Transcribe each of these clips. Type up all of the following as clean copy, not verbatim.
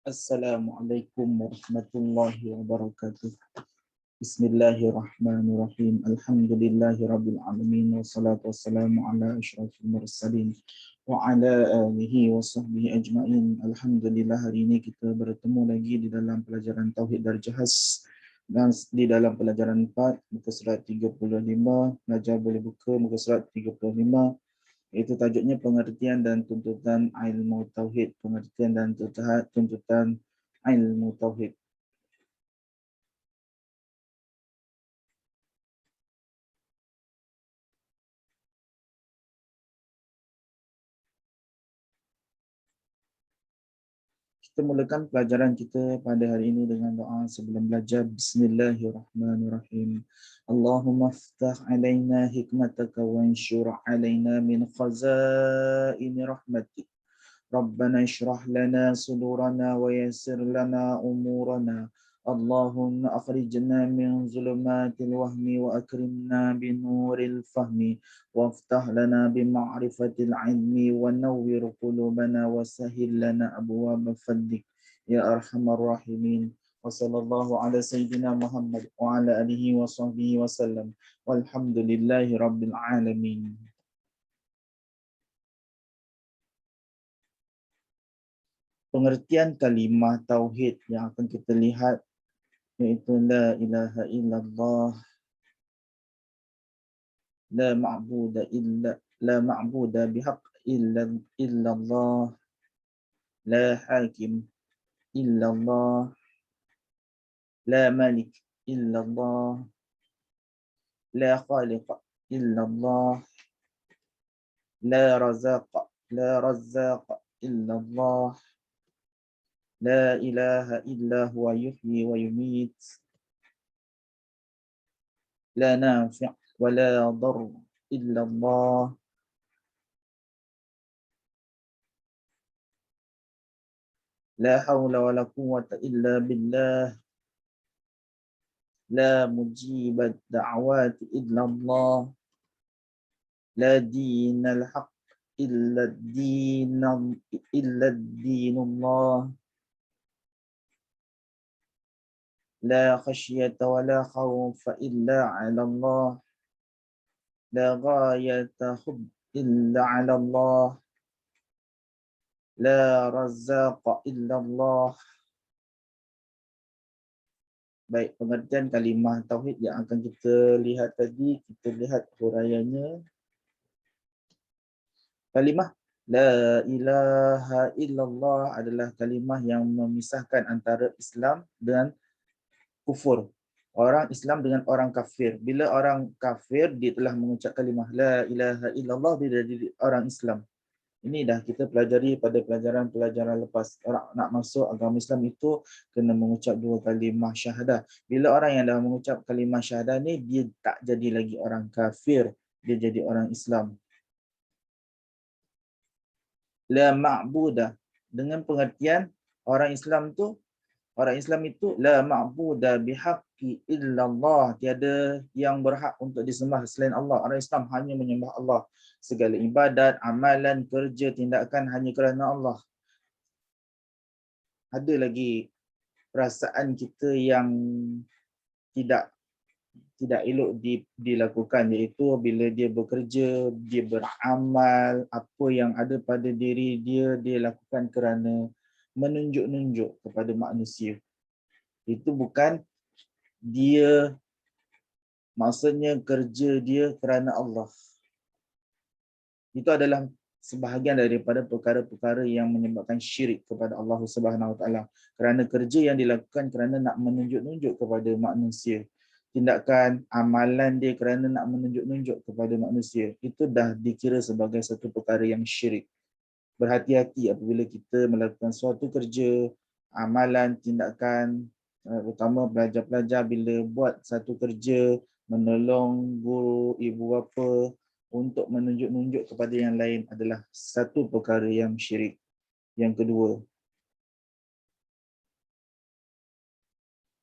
Assalamualaikum warahmatullahi wabarakatuh. Bismillahirrahmanirrahim. Alhamdulillahirabbil alamin wassalatu wassalamu ala asyrafil mursalin wa ala alihi wa sahbihi ajmain. Alhamdulillah, hari ini kita bertemu lagi di dalam pelajaran Tauhid Darjahas dan di dalam pelajaran 4 muka surat 35. Pelajar boleh buka muka surat 35. Itu tajuknya pengertian dan tuntutan ilmu tauhid, pengertian dan tuntutan ilmu tauhid. Kita mulakan pelajaran kita pada hari ini dengan doa sebelum belajar. Bismillahirrahmanirrahim. Allahumma aftah alaina hikmataka wa anshur alaina min khazaini rahmatik. ربنا اشرح لنا صدورنا ويسر لنا أمورنا اللهم أخرجنا من ظلمات الوهم وأكرمنا بنور الفهم وافتح لنا بمعرفة العلم ونور قلوبنا وسهل لنا أبواب فضلك يا أرحم الراحمين وصلى الله على سيدنا محمد وعلى آله وصحبه وسلم والحمد لله رب العالمين. Pengertian kalimah tauhid yang akan kita lihat iaitu la ilaha illallah, la ma'buda bihaq illallah, la hakim illallah, la malik illallah, la khaliq illallah, la razzaq illallah, la ilaha illa huwa yuhyi wa yumit, la nafi' wa la dar illallah, la hawla wa la quwwata illa billah, la mujibat da'wati illallah, la dinal haq illa dinullah, la khasyata wa la khawfa illa 'ala Allah, la ghayata hub illa 'ala Allah, la razzaqa illa Allah. Baik, pengertian kalimah tauhid yang akan kita lihat tadi, kita lihat huraiannya. Kalimah la ilaha illallah adalah kalimah yang memisahkan antara Islam dan kufur. Orang Islam dengan orang kafir. Bila orang kafir dia telah mengucap kalimah la ilaha illallah, dia jadi orang Islam. Ini dah kita pelajari pada pelajaran-pelajaran lepas. Orang nak masuk agama Islam itu kena mengucap 2 kalimah syahadah. Bila orang yang dah mengucap kalimah syahadah ni, dia tak jadi lagi orang kafir, dia jadi orang Islam. La ma'budah, dengan pengertian orang Islam itu la ma'buda bihaqqi illallah, tiada yang berhak untuk disembah selain Allah. Orang Islam hanya menyembah Allah. Segala ibadat, amalan, kerja, tindakan hanya kerana Allah. Ada lagi perasaan kita yang tidak elok dilakukan, iaitu bila dia bekerja, dia beramal, apa yang ada pada diri dia, dia lakukan kerana menunjuk-nunjuk kepada manusia. Itu bukan dia, maksudnya kerja dia kerana Allah. Itu adalah sebahagian daripada perkara-perkara yang menyebabkan syirik kepada Allah Subhanahu Wa Taala. Kerana kerja yang dilakukan kerana nak menunjuk-nunjuk kepada manusia. Tindakan amalan dia kerana nak menunjuk-nunjuk kepada manusia. Itu dah dikira sebagai satu perkara yang syirik. Berhati-hati apabila kita melakukan suatu kerja, amalan, tindakan, terutama pelajar-pelajar bila buat satu kerja, menolong guru, ibu bapa untuk menunjuk-nunjuk kepada yang lain adalah satu perkara yang syirik. Yang kedua,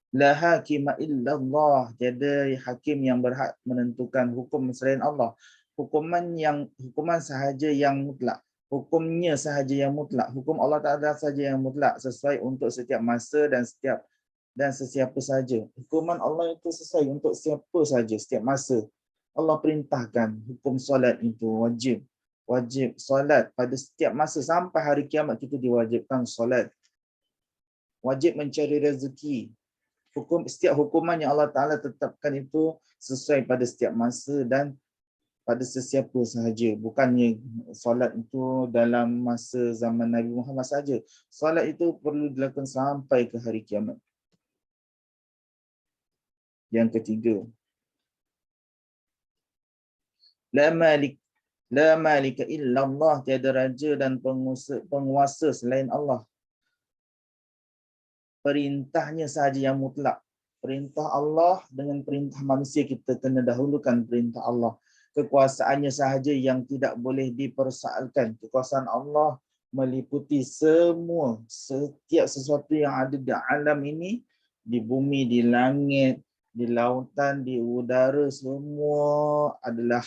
la hakima illallah, tiada hakim yang berhak menentukan hukum selain Allah. Hukuman sahaja yang mutlak. Hukumnya sahaja yang mutlak. Hukum Allah Ta'ala sahaja yang mutlak, sesuai untuk setiap masa dan sesiapa saja. Hukuman Allah itu sesuai untuk siapa saja, setiap masa. Allah perintahkan hukum solat itu wajib. Wajib solat pada setiap masa sampai hari kiamat kita diwajibkan solat. Wajib mencari rezeki. Setiap hukuman yang Allah Ta'ala tetapkan itu sesuai pada setiap masa dan pada sesiapa sahaja. Bukannya solat itu dalam masa zaman Nabi Muhammad saja. Solat itu perlu dilakukan sampai ke hari kiamat. Yang ketiga, la malika illa Allah, tiada raja dan penguasa selain Allah. Perintahnya sahaja yang mutlak. Perintah Allah dengan perintah manusia, kita kena dahulukan perintah Allah. Kekuasaannya sahaja yang tidak boleh dipersoalkan. Kekuasaan Allah meliputi semua, setiap sesuatu yang ada di alam ini, di bumi, di langit, di lautan, di udara, semua adalah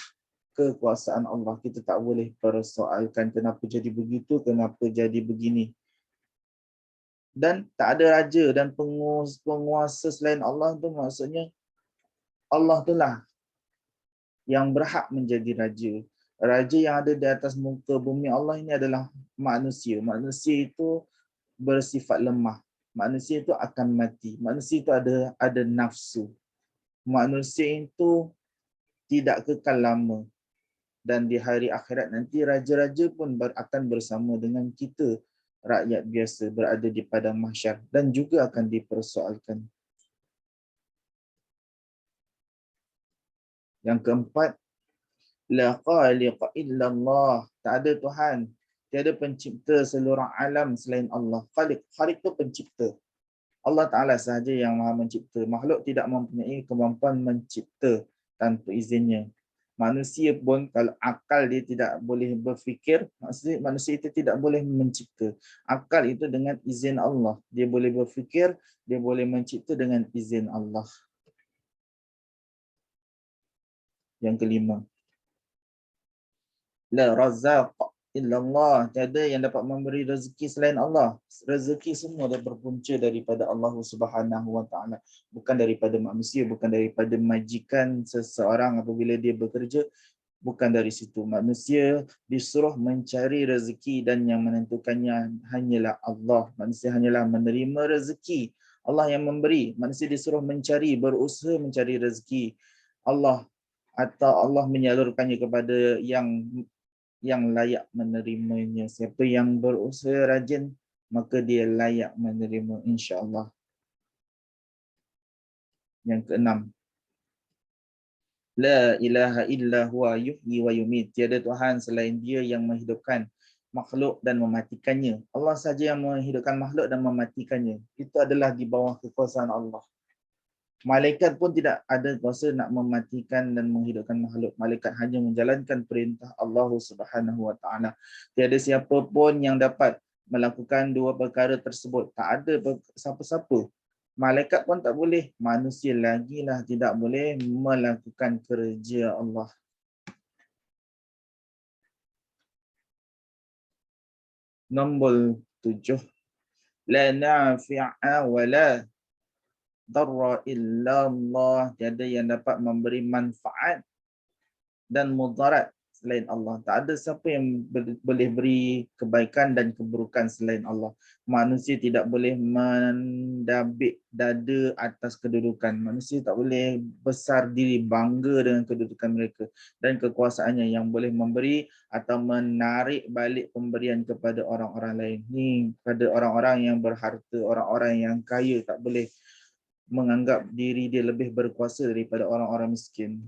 kekuasaan Allah. Kita tak boleh persoalkan kenapa jadi begitu, kenapa jadi begini. Dan tak ada raja dan penguasa selain Allah, tu maksudnya Allah itulah yang berhak menjadi raja. Raja yang ada di atas muka bumi Allah ini adalah manusia. Manusia itu bersifat lemah. Manusia itu akan mati. Manusia itu ada nafsu. Manusia itu tidak kekal lama. Dan di hari akhirat nanti raja-raja pun akan bersama dengan kita, rakyat biasa, berada di padang mahsyar dan juga akan dipersoalkan. Yang keempat, la khaliqa illallah, tak ada Tuhan, tiada pencipta seluruh alam selain Allah. Khaliq itu pencipta. Allah Ta'ala sahaja yang maha mencipta. Makhluk tidak mempunyai kemampuan mencipta tanpa izinnya. Manusia pun kalau akal dia tidak boleh berfikir, maksudnya manusia itu tidak boleh mencipta. Akal itu dengan izin Allah. Dia boleh berfikir, dia boleh mencipta dengan izin Allah. Yang kelima, la razaq illallah, tiada yang dapat memberi rezeki selain Allah. Rezeki semua dah berpunca daripada Allah Subhanahu wa taala, bukan daripada manusia, bukan daripada majikan seseorang apabila dia bekerja, bukan dari situ. Manusia disuruh mencari rezeki dan yang menentukannya hanyalah Allah. Manusia hanyalah menerima rezeki. Allah yang memberi. Manusia disuruh mencari, berusaha mencari rezeki Allah, atau Allah menyalurkannya kepada yang layak menerimanya. Siapa yang berusaha rajin, maka dia layak menerima, insya-Allah. Yang keenam, la ilaha illa huwa yuhyi wa yumit, tiada Tuhan selain dia yang menghidupkan makhluk dan mematikannya. Allah saja yang menghidupkan makhluk dan mematikannya. Itu adalah di bawah kekuasaan Allah. Malaikat pun tidak ada kuasa nak mematikan dan menghidupkan makhluk. Malaikat hanya menjalankan perintah Allah Subhanahu wa taala. Tiada siapa pun yang dapat melakukan dua perkara tersebut. Tak ada siapa-siapa. Malaikat pun tak boleh, manusia lagilah tidak boleh melakukan kerja Allah. Nombor 7. La nafi'a wa la darra illallah, tiada yang dapat memberi manfaat dan mudarat selain Allah. Tak ada siapa yang boleh beri kebaikan dan keburukan selain Allah. Manusia tidak boleh mendabik dada atas kedudukan. Manusia tak boleh besar diri, bangga dengan kedudukan mereka dan kekuasaannya yang boleh memberi atau menarik balik pemberian kepada orang-orang lain. Ni pada orang-orang yang berharta, orang-orang yang kaya, tak boleh menganggap diri dia lebih berkuasa daripada orang-orang miskin.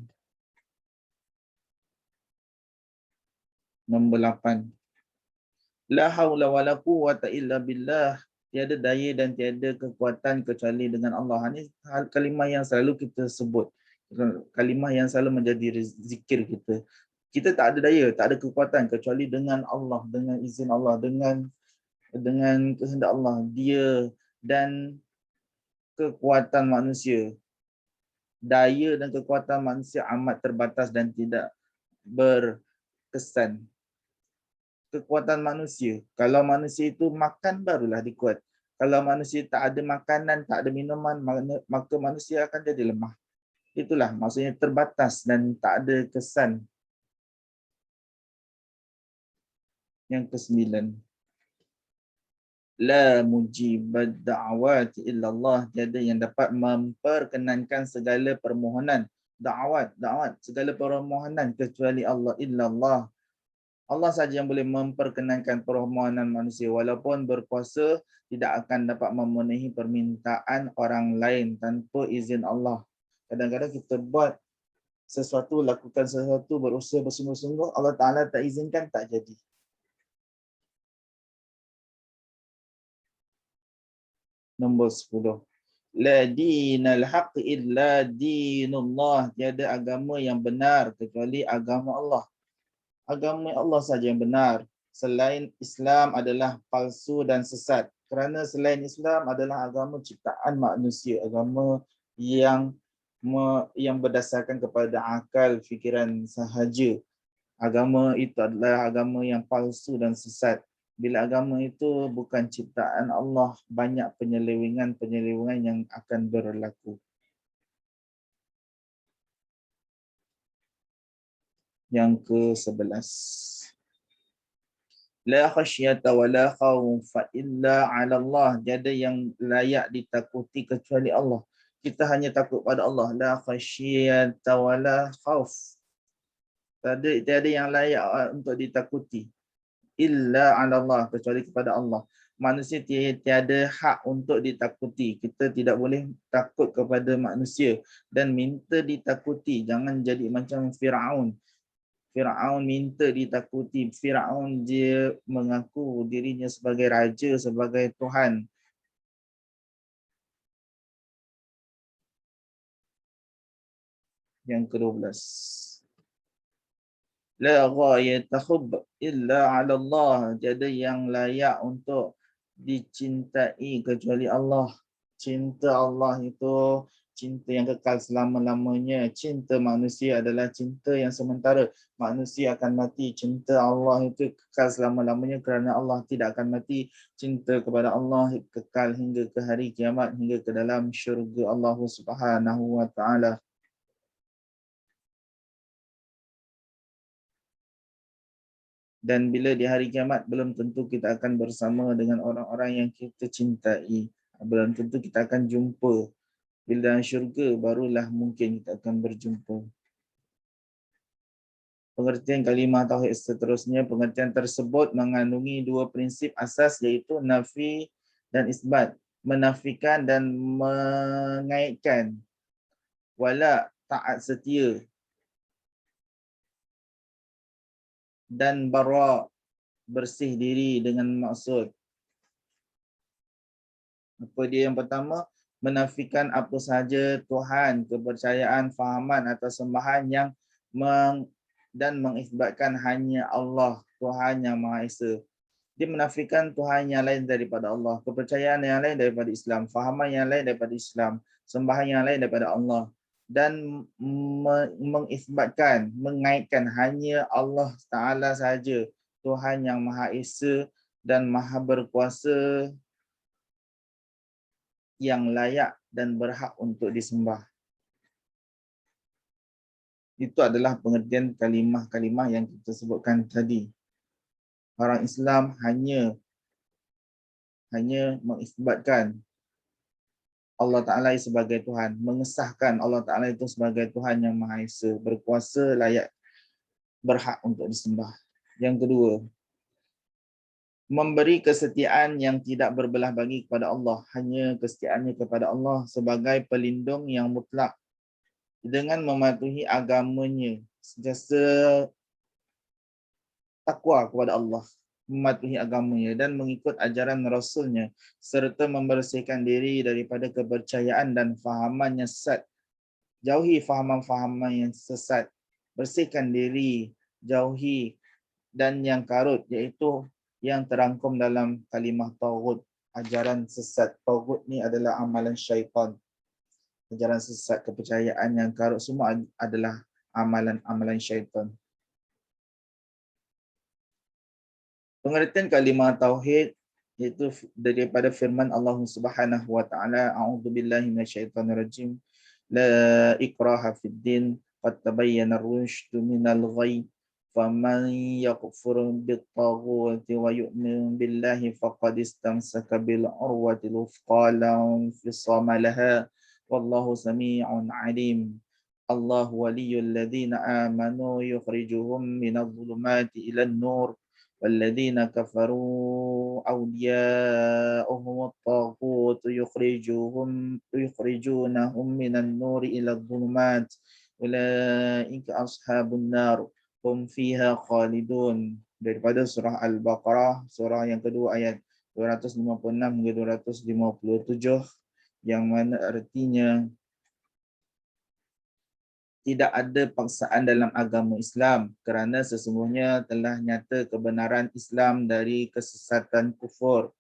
Nombor 8. La haula wala quwwata illa billah, tiada daya dan tiada kekuatan kecuali dengan Allah. Ini kalimah yang selalu kita sebut. Kalimah yang selalu menjadi zikir kita. Kita tak ada daya, tak ada kekuatan kecuali dengan Allah, dengan izin Allah, dengan kehendak Allah. Dia dan kekuatan manusia. Daya dan kekuatan manusia amat terbatas dan tidak berkesan. kekuatan manusia. Kalau manusia itu makan barulah dia kuat. Kalau manusia tak ada makanan, tak ada minuman, maka manusia akan jadi lemah. Itulah maksudnya terbatas dan tak ada kesan. Yang ke-9. La mujibad da'awat illallah. Tiada yang dapat memperkenankan segala permohonan. Da'awat, segala permohonan kecuali Allah illallah. Allah saja yang boleh memperkenankan permohonan manusia. Walaupun berpuasa, tidak akan dapat memenuhi permintaan orang lain tanpa izin Allah. Kadang-kadang kita buat sesuatu, lakukan sesuatu, berusaha bersungguh-sungguh, Allah Ta'ala tak izinkan, tak jadi. Nombor 10. La dinal haq illa dinullah. Tiada agama yang benar kecuali agama Allah. Agama Allah saja yang benar. Selain Islam adalah palsu dan sesat. Kerana selain Islam adalah agama ciptaan manusia, agama yang berdasarkan kepada akal, fikiran sahaja. Agama itu adalah agama yang palsu dan sesat. Bila agama itu bukan ciptaan Allah, banyak penyelewengan yang akan berlaku. Yang ke-11. La khasyata wa la khawfa illa 'ala Allah. Tiada yang layak ditakuti kecuali Allah. Kita hanya takut pada Allah. La khasyata wa la khawf. Tiada yang layak untuk ditakuti. Illa 'ala Allah, kecuali kepada Allah. Manusia tiada hak untuk ditakuti. Kita tidak boleh takut kepada manusia dan minta ditakuti. Jangan jadi macam Firaun. Firaun minta ditakuti. Firaun dia mengaku dirinya sebagai raja, sebagai Tuhan. Yang ke-12. La ghayata hubb illa 'ala Allah. Tiada yang layak untuk dicintai kecuali Allah. Cinta Allah itu cinta yang kekal selama-lamanya. Cinta manusia adalah cinta yang sementara. Manusia akan mati. Cinta Allah itu kekal selama-lamanya kerana Allah tidak akan mati. Cinta kepada Allah kekal hingga ke hari kiamat, hingga ke dalam syurga Allah Subhanahu wa taala. Dan bila di hari kiamat, belum tentu kita akan bersama dengan orang-orang yang kita cintai. Belum tentu kita akan jumpa. Bila dalam syurga, barulah mungkin kita akan berjumpa. Pengertian kalimah tauhid seterusnya, pengertian tersebut mengandungi dua prinsip asas, iaitu nafi dan isbat. Menafikan dan mengaitkan. Wala, taat setia. Dan bara, bersih diri dengan maksud. Apa dia yang pertama? Menafikan apa sahaja Tuhan, kepercayaan, fahaman atau sembahan yang dan mengisbatkan hanya Allah, Tuhan yang Maha Esa. Dia menafikan Tuhan yang lain daripada Allah, kepercayaan yang lain daripada Islam, fahaman yang lain daripada Islam, sembahan yang lain daripada Allah, dan mengisbatkan, mengaitkan hanya Allah Ta'ala sahaja, Tuhan yang Maha Esa dan Maha Berkuasa, yang layak dan berhak untuk disembah. Itu adalah pengertian kalimah-kalimah yang kita sebutkan tadi. Orang Islam hanya mengisbatkan Allah Ta'ala sebagai Tuhan, mengesahkan Allah Ta'ala itu sebagai Tuhan yang Maha Esa, berkuasa, layak, berhak untuk disembah. Yang kedua, memberi kesetiaan yang tidak berbelah bagi kepada Allah, hanya kesetiaannya kepada Allah sebagai pelindung yang mutlak dengan mematuhi agamanya, sentiasa takwa kepada Allah, mematuhi agamanya dan mengikut ajaran Rasulnya, serta membersihkan diri daripada kepercayaan dan fahaman yang sesat. Jauhi fahaman-fahaman yang sesat, bersihkan diri, jauhi dan yang karut, iaitu yang terangkum dalam kalimah tauhid, ajaran sesat. Tauhid ni adalah amalan syaitan. Ajaran sesat, kepercayaan yang karut, semua adalah amalan-amalan syaitan. Pengertian kalimah tauhid iaitu daripada firman Allah Subhanahu wa taala, a'udzubillahi minasyaitonirrajim, la ikraha fid din qad tabayyana ar-rusydu minal ghayy faman yakfur bit-taghuti wa yu'min billahi faqad istamsaka bil urwatil wuthqa la infisama laha wallahu samii'un 'alim. Allah waliyyul ladzina amanu yukhrijuhum minadh dhulumati ilan nur والذين كفروا أولياؤهم الطاغوت يخرجونهم من النور إلى الظلمات أولئك أصحاب النار هم فيها خالدون. Daripada surah Al-Baqarah, surah yang kedua ayat 256 hingga 257, yang mana artinya tidak ada paksaan dalam agama Islam kerana sesungguhnya telah nyata kebenaran Islam dari kesesatan kufur.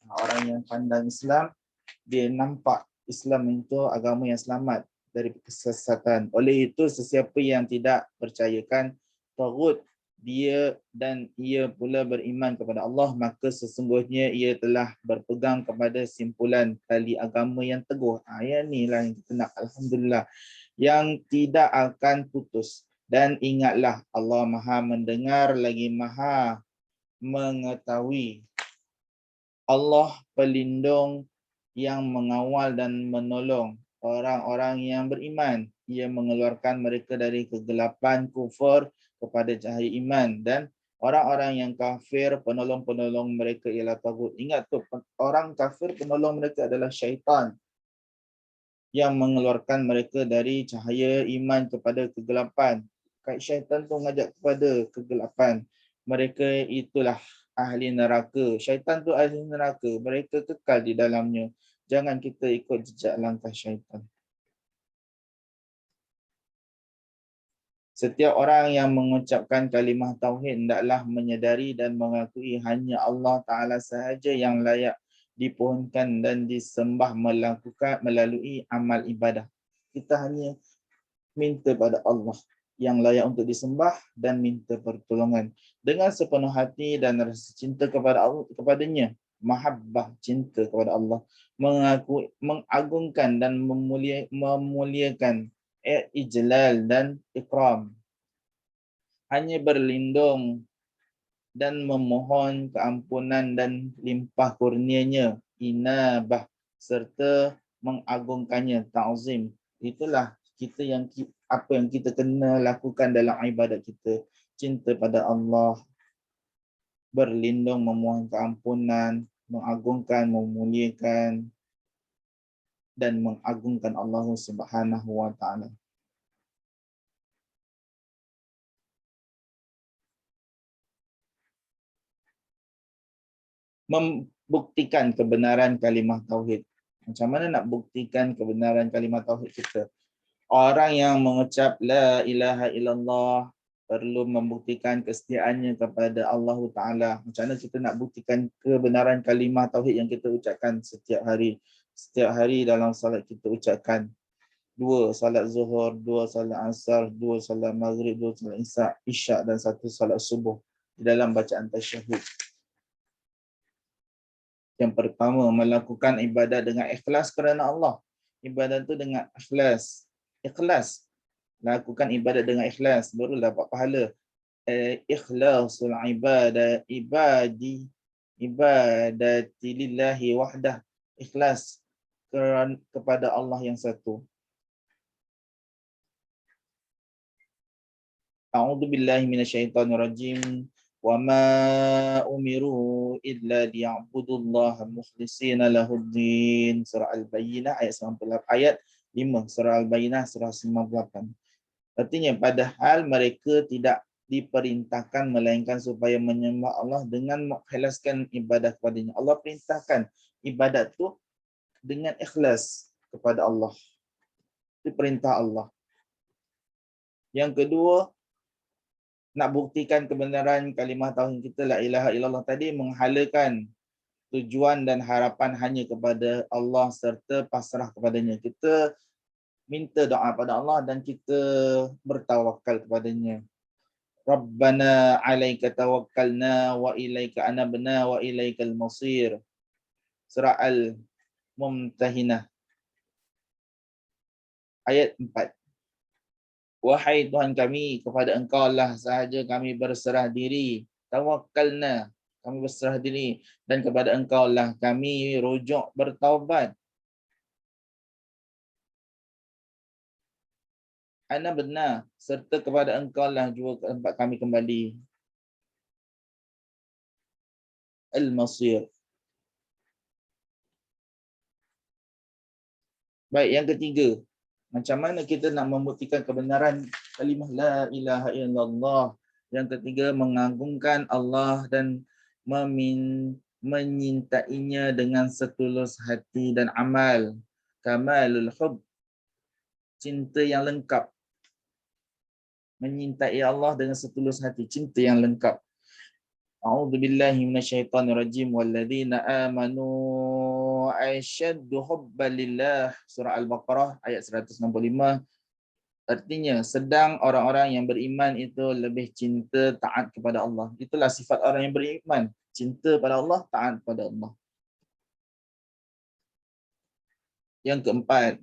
Orang yang pandang Islam, dia nampak Islam itu agama yang selamat dari kesesatan. Oleh itu, sesiapa yang tidak percayakan taghut, dia dan ia pula beriman kepada Allah, maka sesungguhnya ia telah berpegang kepada simpulan tali agama yang teguh. Ayat ni lah yang kita nak, alhamdulillah, yang tidak akan putus. Dan ingatlah, Allah Maha mendengar lagi Maha mengetahui. Allah pelindung yang mengawal dan menolong orang-orang yang beriman. Ia mengeluarkan mereka dari kegelapan kufur kepada cahaya iman, dan orang-orang yang kafir, penolong-penolong mereka ialah tagut. Ingat tu, orang kafir penolong mereka adalah syaitan yang mengeluarkan mereka dari cahaya iman kepada kegelapan. Syaitan tu mengajak kepada kegelapan. Mereka itulah ahli neraka. Syaitan tu ahli neraka. Mereka kekal di dalamnya. Jangan kita ikut jejak langkah syaitan. Setiap orang yang mengucapkan kalimah tauhid hendaklah menyedari dan mengakui hanya Allah Ta'ala sahaja yang layak dipohonkan dan disembah melakukan melalui amal ibadah. Kita hanya minta pada Allah yang layak untuk disembah dan minta pertolongan dengan sepenuh hati dan rasa cinta kepada Allah, kepadanya, mahabbah, cinta kepada Allah, mengagungkan dan memuliakan, ijlal dan ikram, hanya berlindung dan memohon keampunan dan limpah kurnianya, inabah, serta mengagungkannya, ta'zim. Itulah kita yang apa yang kita kena lakukan dalam ibadat kita. Cinta pada Allah, berlindung, memohon keampunan, mengagungkan, memuliakan dan mengagungkan Allah Subhanahu wa taala. Membuktikan kebenaran kalimah tauhid. Macam mana nak buktikan kebenaran kalimah tauhid kita? Orang yang mengucap la ilaha illallah perlu membuktikan kesetiaannya kepada Allah Ta'ala. Macam mana kita nak buktikan kebenaran kalimah tauhid yang kita ucapkan setiap hari? Setiap hari dalam salat kita ucapkan 2 salat zuhur, 2 salat asar, 2 salat maghrib, 2 salat isyak dan 1 salat subuh di dalam bacaan tasyahud. Yang pertama, melakukan ibadat dengan ikhlas kerana Allah. Ibadat tu dengan ikhlas. Ikhlas. Lakukan ibadat dengan ikhlas, baru dapat pahala. Ikhlasul ibadati lillahi wahdah. Ikhlas kepada Allah yang satu. A'udzubillahi minasyaitonirrajim. وَمَا أُمِرُوا إِلَّا لِيَعْبُدُوا اللَّهَ مُخْلِصِينَ لَهُ الدِّينَ. Surah Al-Bayyinah ayat 98, ayat 5, surah Al-Bayyinah surah 98. Artinya, padahal mereka tidak diperintahkan melainkan supaya menyembah Allah dengan mengikhlaskan ibadah kepadanya. Allah perintahkan ibadat tu dengan ikhlas kepada Allah. Itu perintah Allah. Yang kedua, nak buktikan kebenaran kalimah tauhid kita la ilaha illallah tadi, menghalakan tujuan dan harapan hanya kepada Allah serta pasrah kepadanya. Kita minta doa pada Allah dan kita bertawakal kepadanya. Rabbana 'alaika tawakkalna wa ilaika anabna wa ilaikal masir. Surah Al-Mumtahinah ayat 4. Wahai Tuhan kami, kepada Engkau lah sahaja kami berserah diri. Tawakkalna, kami berserah diri, dan kepada Engkau lah kami rujuk bertaubat. Ana benar, serta kepada Engkau lah juga tempat kami kembali. Al-Masir. Baik, yang ketiga, macam mana kita nak membuktikan kebenaran kalimah la ilaha illallah? Yang ketiga, mengagungkan Allah dan menyintainya dengan setulus hati dan amal. Kamalul hub, cinta yang lengkap. Menyintai Allah dengan setulus hati, cinta yang lengkap. A'udzubillahi minasyaitonirrajim. Walladzina amanu asyaddu hubban lillah. Surah Al-Baqarah ayat 165. Artinya, sedang orang-orang yang beriman itu lebih cinta taat kepada Allah. Itulah sifat orang yang beriman. Cinta pada Allah, taat pada Allah. Yang keempat,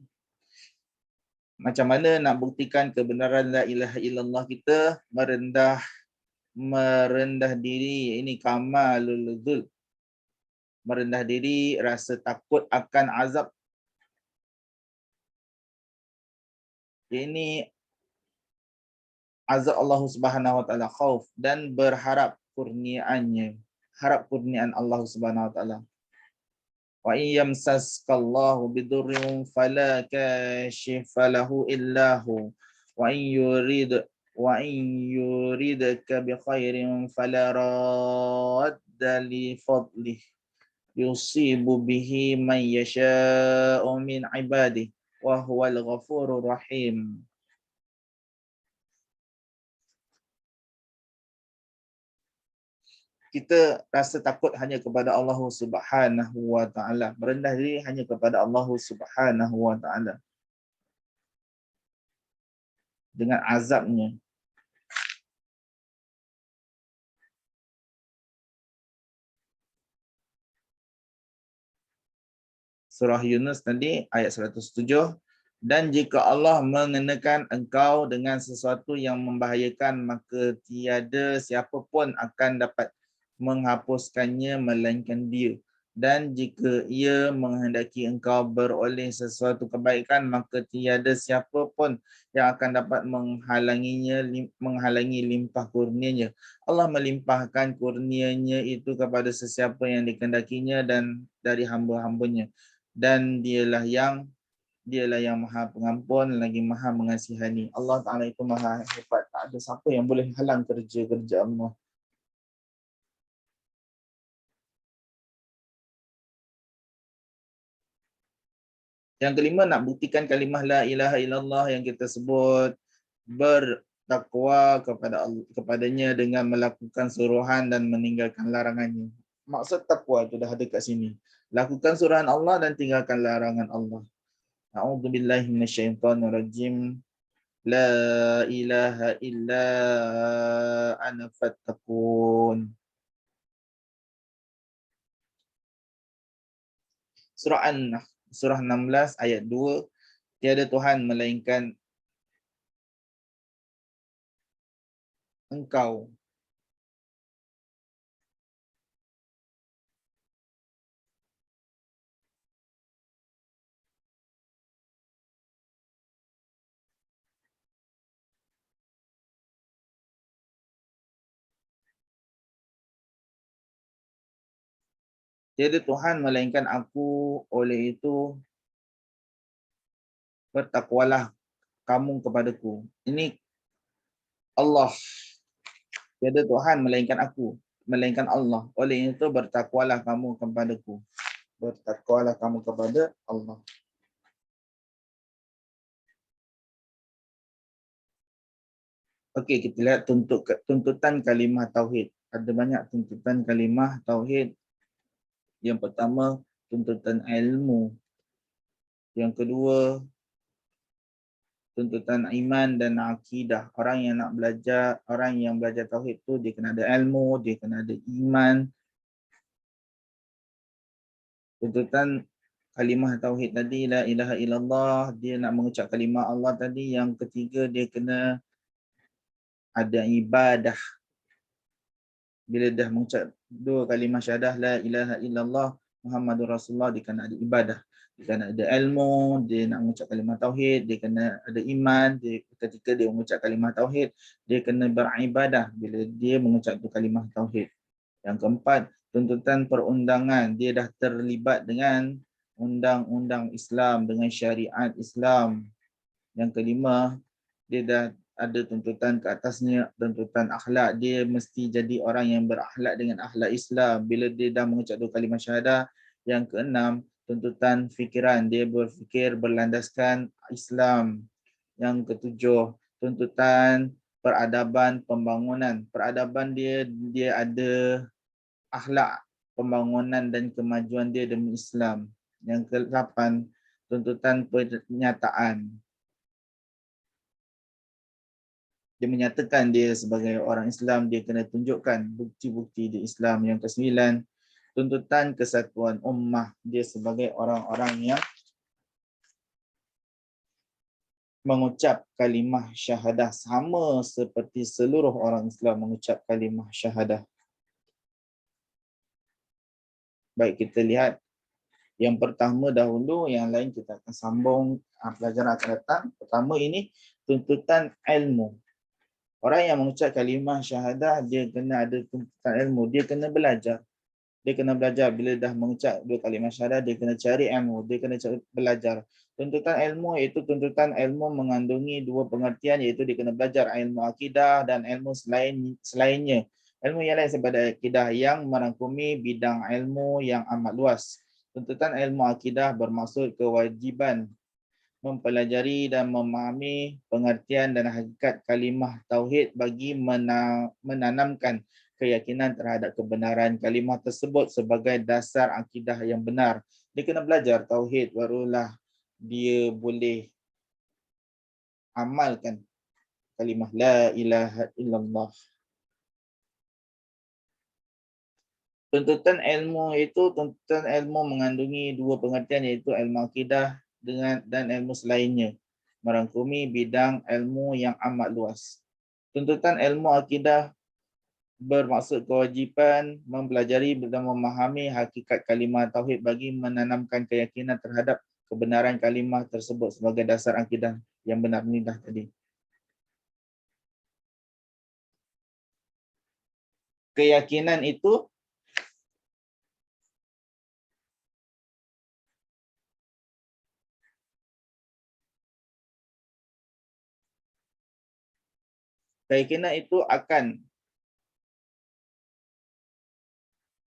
macam mana nak buktikan kebenaran la ilaha illallah kita? Merendah diri. Ini kamalul dzul. Merendah diri, rasa takut akan azab. Ini azab Allah Subhanahu wa taala, khauf, dan berharap kurniaannya. Harap kurniaan Allah Subhanahu wa taala. Wa in yamsaskallahu bidurrin fala kashifa lahu illa hu wa in yuridka bi khairin fala radda li fadlih yusibu bihi man yasha'u min ibadihi wa huwal ghafurur rahim. Kita rasa takut hanya kepada Allah Subhanahu wa taala, merendah diri hanya kepada Allah Subhanahu wa taala dengan azabnya. Surah Yunus tadi ayat 107. Dan jika Allah mengenakan engkau dengan sesuatu yang membahayakan, maka tiada siapa pun akan dapat menghapuskannya melainkan Dia. Dan jika Ia menghendaki engkau beroleh sesuatu kebaikan, maka tiada siapa pun yang akan dapat menghalangi limpah kurnianya. Allah melimpahkan kurnianya itu kepada sesiapa yang dikehendakinya dan dari hamba-hambanya. Dan dialah yang maha pengampun lagi maha mengasihani. Allah Ta'ala itu maha hebat. Tak ada siapa yang boleh halang kerja-kerja Allah. Yang kelima, nak buktikan kalimah la ilaha illallah yang kita sebut, bertakwa kepadanya dengan melakukan suruhan dan meninggalkan larangannya. Maksud takwa itu dah ada kat sini. Lakukan suruhan Allah dan tinggalkan larangan Allah. A'udzubillahi minasyaitonirrajim. La ilaha illa ana fattaqun. Surah 16 ayat 2. Tiada Tuhan melainkan Engkau. Tiada Tuhan melainkan aku, oleh itu bertakwalah kamu kepadaku. Ini Allah. Tiada Tuhan melainkan aku, melainkan Allah. Oleh itu bertakwalah kamu kepadaku. Bertakwalah kamu kepada Allah. Okey, kita lihat tuntutan kalimah tauhid. Ada banyak tuntutan kalimah tauhid. Yang pertama, tuntutan ilmu. Yang kedua, tuntutan iman dan akidah. Orang yang nak belajar, orang yang belajar tauhid tu dia kena ada ilmu, dia kena ada iman. Tuntutan kalimah tauhid tadi, la ilaha illallah, dia nak mengucap kalimah Allah tadi. Yang ketiga, dia kena ada ibadah. Bila dah mengucap dua kalimah syahadah, la ilaha illallah Muhammadur Rasulullah, dia kena ada ibadah. Dia kena ada ilmu, dia nak mengucap kalimah tauhid, dia kena ada iman. Ketika dia mengucap kalimah tauhid, dia kena beribadah bila dia mengucap tu kalimah tauhid. Yang keempat, tuntutan perundangan. Dia dah terlibat dengan undang-undang Islam, dengan syariat Islam. Yang kelima, dia dah ada tuntutan ke atasnya, tuntutan akhlak. Dia mesti jadi orang yang berakhlak dengan akhlak Islam bila dia dah mengucap dua kalimah syahadah. Yang keenam, tuntutan fikiran. Dia berfikir berlandaskan Islam. Yang ketujuh, tuntutan peradaban pembangunan. Peradaban dia ada akhlak pembangunan dan kemajuan dia demi Islam. Yang ke-8, tuntutan pernyataan. Dia menyatakan dia sebagai orang Islam, dia kena tunjukkan bukti-bukti di Islam. Yang ke-9, tuntutan kesatuan ummah. Dia sebagai orang-orang yang mengucap kalimah syahadah sama seperti seluruh orang Islam mengucap kalimah syahadah. Baik, kita lihat yang pertama dahulu, yang lain kita akan sambung pelajaran akan datang. Pertama ini tuntutan ilmu. Orang yang mengucap kalimah syahadah, dia kena ada tuntutan ilmu. Dia kena belajar. Dia kena belajar. Bila dah mengucap dua kalimah syahadah, dia kena cari ilmu. Dia kena belajar. Tuntutan ilmu iaitu tuntutan ilmu mengandungi dua pengertian, iaitu dia kena belajar ilmu akidah dan ilmu selainnya. Ilmu yang lain sebagai akidah yang merangkumi bidang ilmu yang amat luas. Tuntutan ilmu akidah bermaksud kewajiban mempelajari dan memahami pengertian dan hakikat kalimah tauhid bagi menanamkan keyakinan terhadap kebenaran kalimah tersebut sebagai dasar akidah yang benar. Dia kena belajar tauhid, barulah dia boleh amalkan kalimah la ilaha illallah. Tuntutan ilmu itu, tuntutan ilmu mengandungi dua pengertian, iaitu ilmu akidah dan ilmu selainnya, merangkumi bidang ilmu yang amat luas. Tuntutan ilmu akidah bermaksud kewajipan mempelajari dan memahami hakikat kalimah tauhid bagi menanamkan keyakinan terhadap kebenaran kalimah tersebut sebagai dasar akidah yang benar. Ini dah tadi. Keyakinan itu akan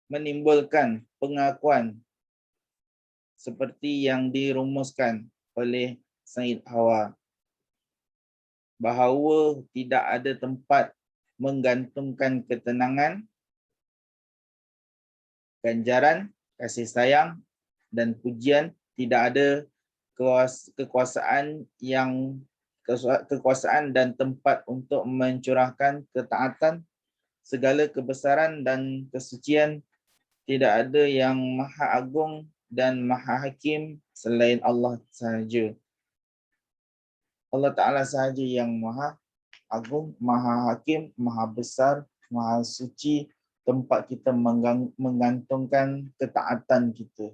menimbulkan pengakuan seperti yang dirumuskan oleh Said Hawa, bahawa tidak ada tempat menggantungkan ketenangan, ganjaran, kasih sayang dan pujian. Tidak ada kekuasaan dan tempat untuk mencurahkan ketaatan. Segala kebesaran dan kesucian tidak ada yang maha agung dan maha hakim selain Allah sahaja. Allah Ta'ala sahaja yang maha agung, maha hakim, maha besar, maha suci, tempat kita menggantungkan ketaatan kita,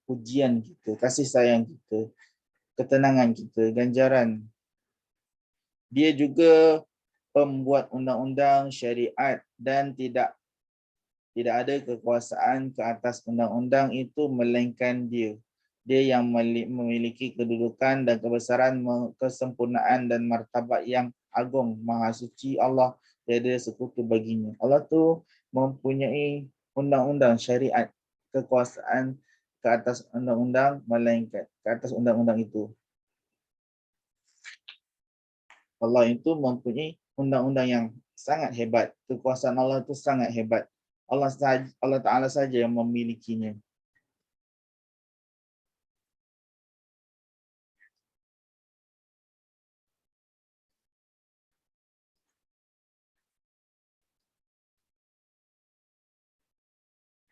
pujian kita, kasih sayang kita, ketenangan kita, ganjaran. Dia juga pembuat undang-undang syariat dan tidak ada kekuasaan ke atas undang-undang itu melainkan dia. Dia yang memiliki kedudukan dan kebesaran, kesempurnaan dan martabat yang agung, maha suci Allah, tiada sekutu baginya. Allah tu mempunyai undang-undang syariat, kekuasaan ke atas undang-undang, melainkan ke atas undang-undang itu. Allah itu mempunyai undang-undang yang sangat hebat. Kekuasaan Allah itu sangat hebat. Allah Ta'ala saja yang memilikinya.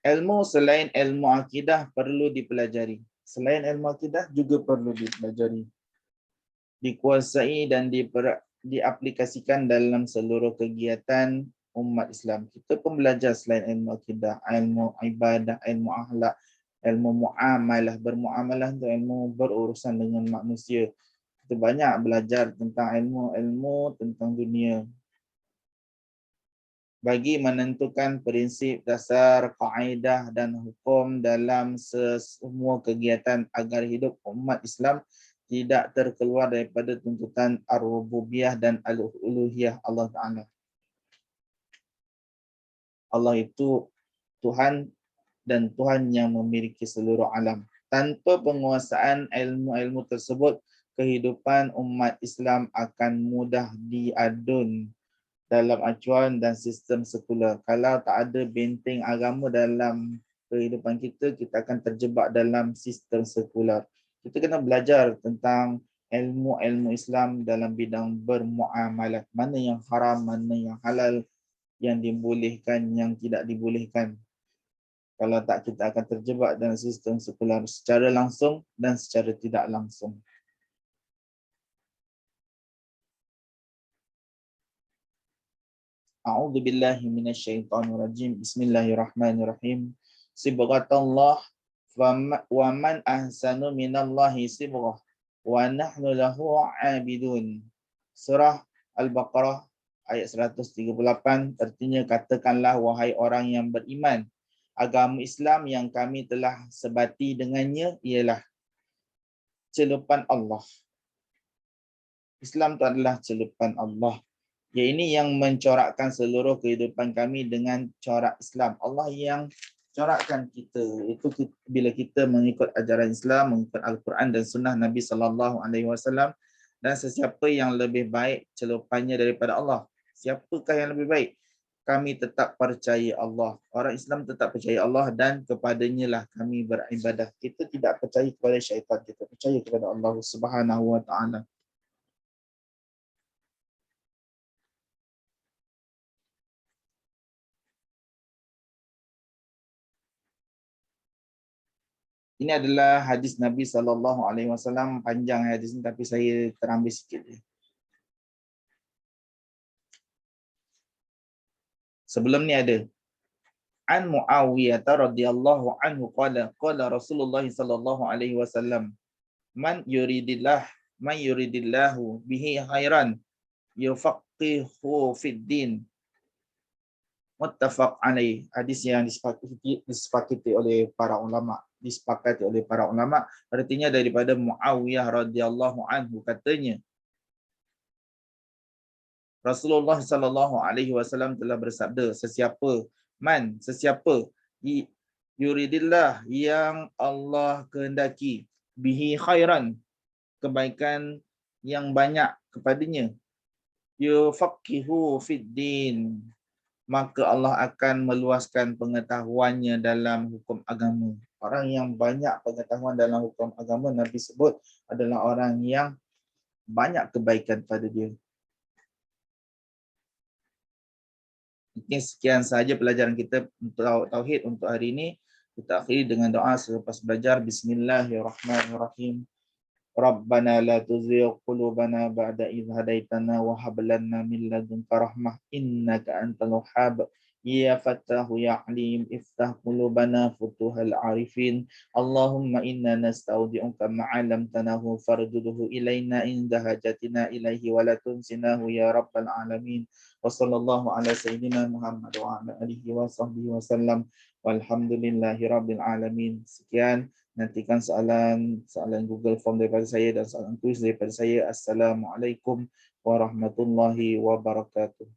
Ilmu selain ilmu akidah perlu dipelajari. Selain ilmu akidah juga perlu dipelajari, dikuasai dan diaplikasikan dalam seluruh kegiatan umat Islam. Kita pun belajar selain ilmu akidah, ilmu ibadah, ilmu akhlak, ilmu muamalah. Bermuamalah itu ilmu berurusan dengan manusia. Kita banyak belajar tentang ilmu tentang dunia, bagi menentukan prinsip dasar, kaedah dan hukum dalam semua kegiatan agar hidup umat Islam tidak terkeluar daripada tuntutan ar-rububiyah dan al-uluhiyah Allah Ta'ala. Allah itu Tuhan dan Tuhan yang memiliki seluruh alam. Tanpa penguasaan ilmu-ilmu tersebut, kehidupan umat Islam akan mudah diadun dalam acuan dan sistem sekular. Kalau tak ada benteng agama dalam kehidupan kita, kita akan terjebak dalam sistem sekular. Kita kena belajar tentang ilmu-ilmu Islam dalam bidang bermuamalah. Mana yang haram, mana yang halal, yang dibolehkan, yang tidak dibolehkan. Kalau tak, kita akan terjebak dalam sistem sekular secara langsung dan secara tidak langsung. A'udzu billahi minasyaitonir rajim. Bismillahirrahmanirrahim. Sibghatullah wa man ahsanu minallahi sibghah wa nahnu lahu 'abidun. Surah Al-Baqarah ayat 138, artinya katakanlah wahai orang yang beriman, agama Islam yang kami telah sebati dengannya ialah celupan Allah. Islam itu adalah celupan Allah. Ya, ini yang mencorakkan seluruh kehidupan kami dengan corak Islam. Allah yang corakkan kita. Itu bila kita mengikut ajaran Islam, mengikut Al-Quran dan Sunnah Nabi SAW. Dan sesiapa yang lebih baik celupannya daripada Allah? Siapakah yang lebih baik? Kami tetap percaya Allah. Orang Islam tetap percaya Allah dan kepadanya lah kami beribadah. Kita tidak percaya kepada syaitan. Kita percaya kepada Allah Subhanahu Wa Taala. Ini adalah hadis Nabi SAW. Panjang hadis ini, tapi saya terambil sikit. Sebelum ni ada. An Muawiyah radhiyallahu anhu qala Rasulullah SAW, man yuridillahu bihi khairan yufaqihu fid din. Muttafaq alaih. Hadis yang disepakati oleh para ulama. Artinya daripada Muawiyah radhiyallahu anhu, katanya Rasulullah SAW telah bersabda, sesiapa yuridillah, yang Allah kehendaki, bihi khairan, kebaikan yang banyak kepadanya, yufaqihu fid din, maka Allah akan meluaskan pengetahuannya dalam hukum agama. Orang yang banyak pengetahuan dalam hukum agama, Nabi sebut adalah orang yang banyak kebaikan pada dia. Mungkin sekian sahaja pelajaran kita untuk Tauhid untuk hari ini. Kita akhiri dengan doa selepas belajar. Bismillahirrahmanirrahim. Rabbana la tuzigh qulubana ba'da idh hadaitana wa hab lana min ladunka rahmah innaka antal wahhab. Ya Fattahu ya Alim, iftah qulubana futuhal arifin. Allahumma inna nastaudi'uka ma'alam tanahu farduduhu ilayna inda hajatina ilaihi wa la tunsinahu ya rabbal alamin. Wa sallallahu ala sayyidina Muhammad wa ala alihi wa sahbihi wa sallam. Walhamdulillahi rabbil alamin. Sekian. Nantikan soalan Google Form daripada saya dan soalan tulis daripada saya. Assalamualaikum warahmatullahi wabarakatuh.